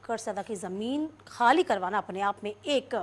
एकड़ से ज्यादा की जमीन खाली करवाना अपने आप में एक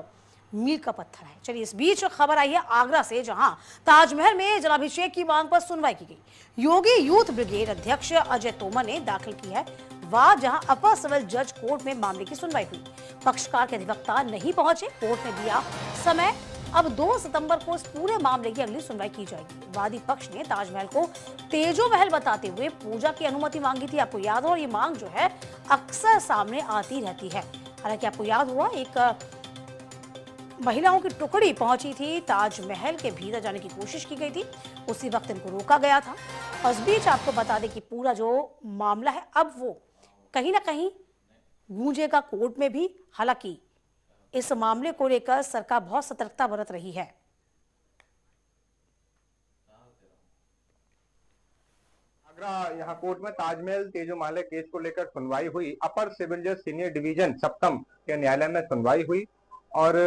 मील का पत्थर है। चलिए इस बीच खबर आई है आगरा से, जहां ताजमहल में जलाभिषेक की मांग पर सुनवाई की गई। योगी यूथ ब्रिगेड अध्यक्ष अजय तोमर ने दाखिल की है वाद, जहां अपर सिविल जज कोर्ट में मामले की सुनवाई हुई। पक्षकार के अधिवक्ता नहीं पहुंचे, कोर्ट ने दिया समय। अब 2 सितंबर को इस पूरे मामले की अगली सुनवाई की जाएगी। वादी पक्ष ने ताजमहल को तेजो महल बताते हुए पूजा की अनुमति मांगी थी। आपको याद हो, ये मांग जो है अक्सर सामने आती रहती है। हालांकि आपको याद हुआ, एक महिलाओं की टुकड़ी पहुंची थी, ताजमहल के भीतर जाने की कोशिश की गई थी, उसी वक्त इनको रोका गया था। और इस बीच आपको बता दें कि पूरा जो मामला है अब वो कहीं ना कहीं गूंजेगा कोर्ट में भी। हालांकि इस मामले को लेकर सरकार बहुत सतर्कता बरत रही है। आगरा यहाँ कोर्ट में ताजमहल तेजो महल केस को लेकर सुनवाई हुई। अपर सिविल जज सीनियर डिवीजन सप्तम के न्यायालय में सुनवाई हुई और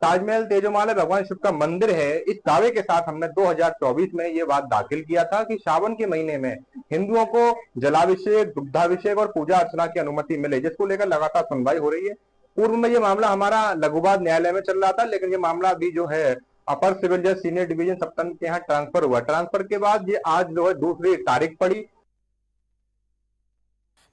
ताजमहल तेजो महल भगवान शिव का मंदिर है, इस दावे के साथ हमने 2024 में ये बात दाखिल किया था कि सावन के महीने में हिंदुओं को जलाभिषेक, दुग्धाभिषेक और पूजा अर्चना की अनुमति मिले, जिसको लेकर लगातार सुनवाई हो रही है। पूर्व में ये मामला हमारा लघुवाद न्यायालय में चल रहा था, लेकिन ये मामला अभी जो है अपर सिविल जज सीनियर डिवीजन सप्तम के यहाँ ट्रांसफर हुआ। ट्रांसफर के बाद ये आज जो है दूसरी तारीख पड़ी।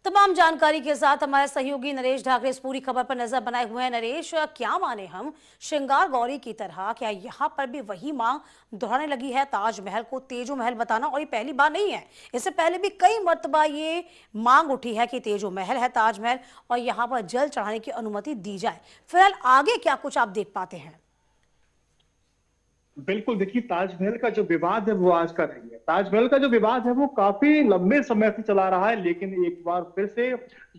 तमाम जानकारी के साथ हमारे सहयोगी नरेश ढाकरे इस पूरी खबर पर नजर बनाए हुए हैं। नरेश, क्या माने हम, श्रृंगार गौरी की तरह क्या यहाँ पर भी वही मांग दोहराने लगी है, ताजमहल को तेजो महल बताना? और ये पहली बार नहीं है, इससे पहले भी कई मर्तबा ये मांग उठी है कि तेजो महल है ताजमहल और यहाँ पर जल चढ़ाने की अनुमति दी जाए। फिलहाल आगे क्या कुछ आप देख पाते हैं? बिल्कुल, देखिए ताजमहल का जो विवाद है वो आज का नहीं है। ताजमहल का जो विवाद है वो काफी लंबे समय से चला रहा है, लेकिन एक बार फिर से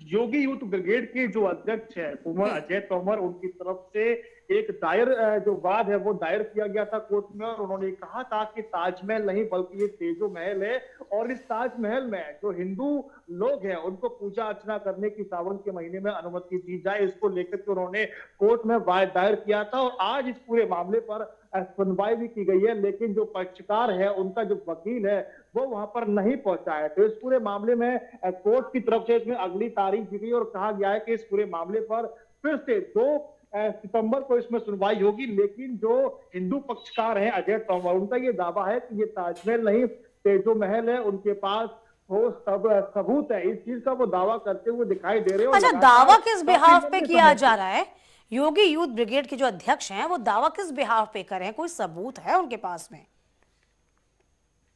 योगी यूथ ब्रिगेड के जो अध्यक्ष है कुंवर अजय तोमर, उनकी तरफ से एक दायर जो वाद है वो दायर किया गया था कोर्ट में। और उन्होंने कहा था कि ताजमहल नहीं बल्कि ये तेजो महल है, और इस ताजमहल में जो हिंदू लोग हैं उनको पूजा अर्चना करने की सावन के महीने में अनुमति दी जाए, इसको लेकर के उन्होंने कोर्ट में वाद दायर किया था। और आज इस पूरे मामले पर सुनवाई भी की गई है, लेकिन जो पक्षकार है, उनका जो वकील है वो वहां पर नहीं पहुंचा है। तो इस पूरे मामले में कोर्ट की तरफ से इसमें अगली तारीख दी गई और कहा गया है कि इस पूरे मामले पर फिर से 2 सितंबर को इसमें सुनवाई होगी। लेकिन जो हिंदू पक्षकार हैं अजय तोमर, उनका ये दावा है कि ये ताजमहल नहीं तेजो महल है, उनके पास वो सब सबूत है, इस चीज का वो दावा करते हुए दिखाई दे रहे हैं। अच्छा, दावा किस बिहाफ पे किया जा रहा है? योगी यूथ ब्रिगेड के जो अध्यक्ष हैं वो दावा किस बिहाफ पे कर रहे हैं? कोई सबूत है उनके पास में?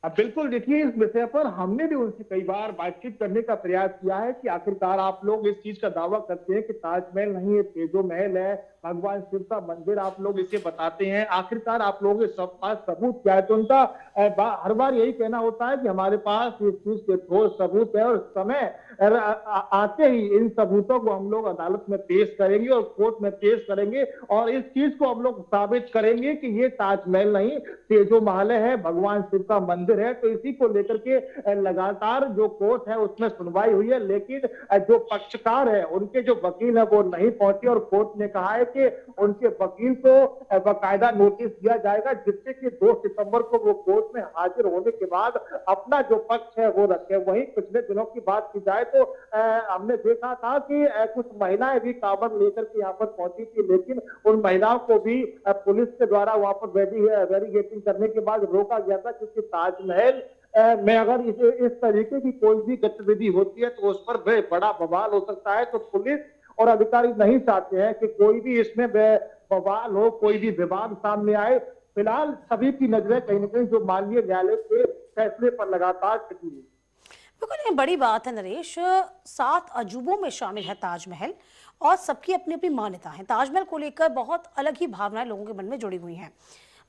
अब बिल्कुल, देखिए इस विषय पर हमने भी उनसे कई बार बातचीत करने का प्रयास किया है कि आखिरकार आप लोग इस चीज का दावा करते हैं कि ताजमहल नहीं है तेजो महल है, भगवान शिव का मंदिर आप लोग इसे बताते हैं, आखिरकार आप लोग इस सब पास सबूत क्या है? तो उनका हर बार यही कहना होता है कि हमारे पास इस चीज के ठोस सबूत है और समय आते ही इन सबूतों को हम लोग अदालत में पेश करेंगे और कोर्ट में पेश करेंगे और इस चीज को हम लोग साबित करेंगे कि ये ताजमहल नहीं तेजो महल है, भगवान शिव का मंदिर है। तो इसी को लेकर के लगातार जो कोर्ट है उसमें सुनवाई हुई है, लेकिन जो पक्षकार है उनके जो वकील है वो नहीं पहुंचे और कोर्ट ने कहा है कि उनके वकील को बाकायदा नोटिस दिया जाएगा, जिससे कि 2 सितंबर को वो कोर्ट में हाजिर होने के बाद अपना जो पक्ष है वो रखे। वहीं पिछले दिनों की बात की जाए तो हमने देखा था कि कुछ महिलाएं भी कांवड़ लेकर के यहाँ पर पहुंची थी, लेकिन उन महिलाओं को भी पुलिस के द्वारा वहां पर बैरिकेडिंग करने के बाद रोका गया था, क्योंकि ताजमहल में अगर इस तरीके की कोई भी गतिविधि होती है तो उस पर बड़ा बवाल हो सकता है। तो पुलिस और अधिकारी नहीं चाहते हैं कि कोई भी इसमें बवाल हो, कोई भी विवाद सामने आए। फिलहाल सभी की नजरें कहीं ना कहीं जो माननीय न्यायालय के फैसले पर लगातार टिकी है। बिल्कुल, ये बड़ी बात है नरेश। 7 अजूबों में शामिल है ताजमहल और सबकी अपनी अपनी मान्यता है। ताजमहल को लेकर बहुत अलग ही भावनाएं लोगों के मन में जुड़ी हुई हैं।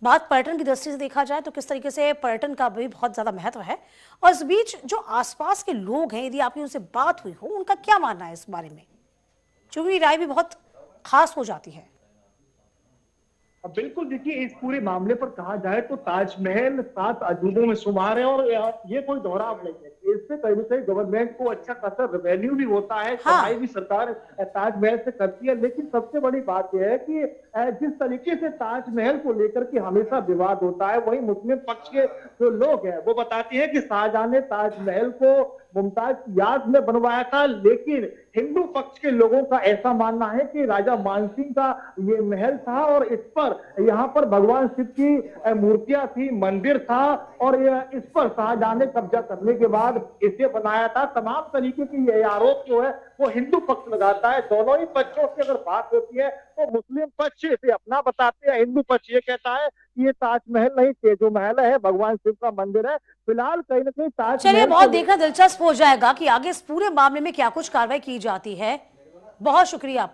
बात पर्यटन की दृष्टि से देखा जाए तो किस तरीके से पर्यटन का भी बहुत ज्यादा महत्व है। और इस बीच जो आसपास के लोग हैं, यदि आपकी उनसे बात हुई हो, उनका क्या मानना है इस बारे में, क्योंकि राय भी बहुत खास हो जाती है। अब बिल्कुल, देखिए इस पूरे मामले पर कहा जाए तो ताजमहल 7 अजूबों में शुमार है और ये कोई दोहराव नहीं है। इससे कहीं ना कहीं गवर्नमेंट को अच्छा खासा रेवेन्यू भी होता है, हाँ। कमाई भी सरकार ताजमहल से करती है। लेकिन सबसे बड़ी बात यह है कि जिस तरीके से ताजमहल को लेकर के हमेशा विवाद होता है, वही मुस्लिम पक्ष के जो लोग हैं वो बताते हैं कि शाहजहां ने ताजमहल को मुमताज की याद में बनवाया था, लेकिन हिंदू पक्ष के लोगों का ऐसा मानना है कि राजा मानसिंह का ये महल था और इस पर यहाँ पर भगवान शिव की मूर्तियां थी, मंदिर था और इस पर शाहजहां ने कब्जा करने के बाद इसे बनाया था। तमाम तरीके की ये आरोप जो है वो हिंदू पक्ष लगाता है। दोनों ही पक्षों की अगर बात होती है तो मुस्लिम पक्ष इसे अपना बताते हैं, हिंदू पक्ष ये कहता है कि ये ताजमहल नहीं, तेजो महल है, भगवान शिव का मंदिर है। फिलहाल कहीं ना कहीं ताजमहल चलिए, बहुत देखना दिलचस्प हो जाएगा कि आगे इस पूरे मामले में क्या कुछ कार्रवाई की जाती है। बहुत शुक्रिया।